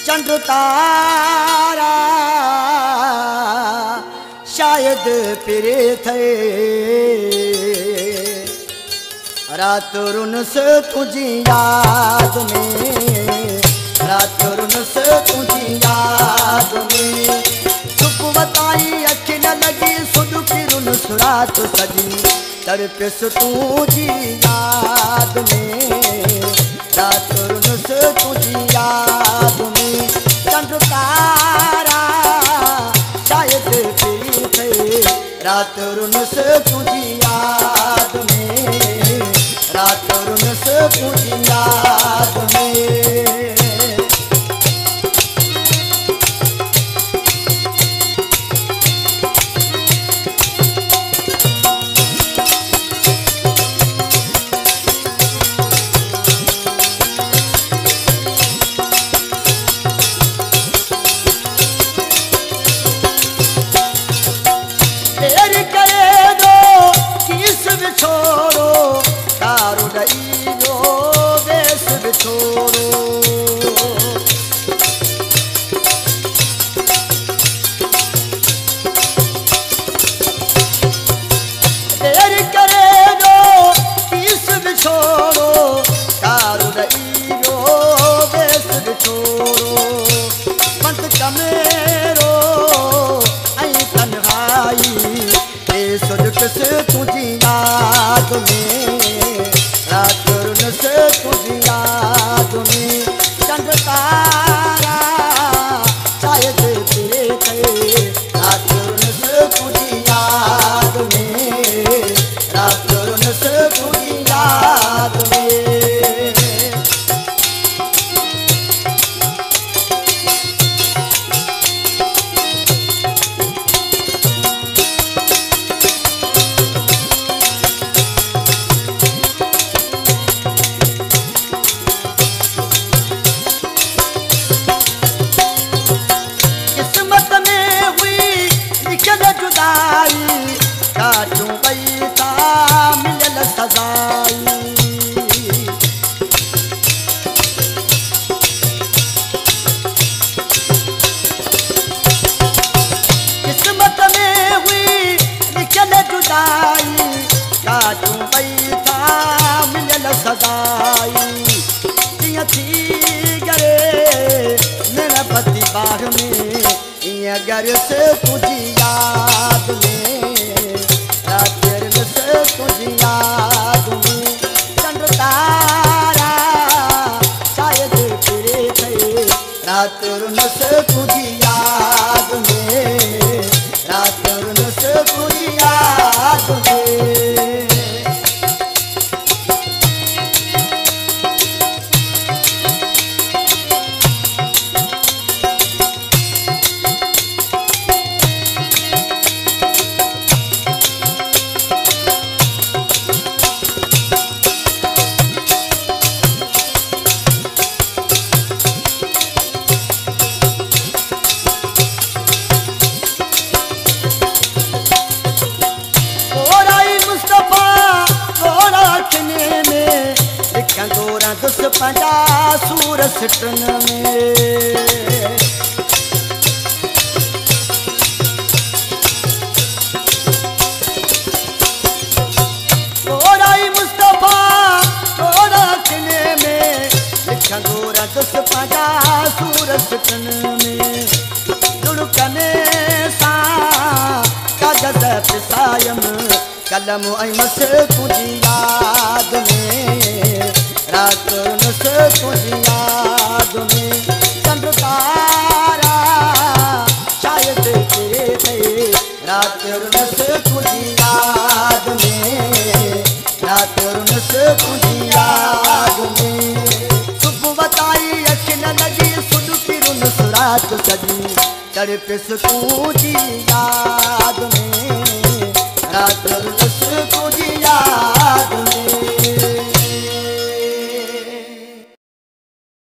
चंद्र तारा शायद फिरे थे रात रुन से तुझी याद में, रात रुन से तुझी याद में। सुख बताई अखि न लगी सुध की रुन सुरात सजी तड़पिस तुझी याद में, रात रुन से तुझी याद में। चंद्र तारा शायद फिरे थे रात रुन से तुझी याद में, रात रुन से तुझी याद में। छोड़ो तारो डई जो देश छोड़ो, देर करे जो किस बिछोड़ो तारो डई जो देश छोड़ो। पंत कमेरो आई तन्हाई से तुझी याद में, रात रुन से तुझी याद में। चंद्र तारा शायद फिरे थे रात रुन से तुझी याद में, रात रुन से तुझी याद में। काटूं बैठा मिलल सजाई, किस्मत में हुई लिखल जुदाई। काटूं बैठा मिलल सजाई, जियां थी गरे मेरा पति बाग में इयां घर से तुझी याद में, रात रुन से तुझी याद में। चंद्र तारा शायद फिरे थे रात रुन से तुझी याद में, रात रुन से तुझी याद में। दस पंजा सूर सिटन में, तोराई मुस्तफा तोरा किने में लिखा गोरा दस पंजा सूर सिटन में। दुड़कने सा कागज पिसायम कलम ऐं मस तुझी याद में, रात रुन से तुझी याद में। चंद्र तारा शायद फिरे थे रात रुन से तुझी याद में, रात रुन से तुझी याद में। सुबह बताई अखि न लगी सुध की रुन सुरात सजी तड़पिस तुझी याद में, रात रुन से तुझी याद में।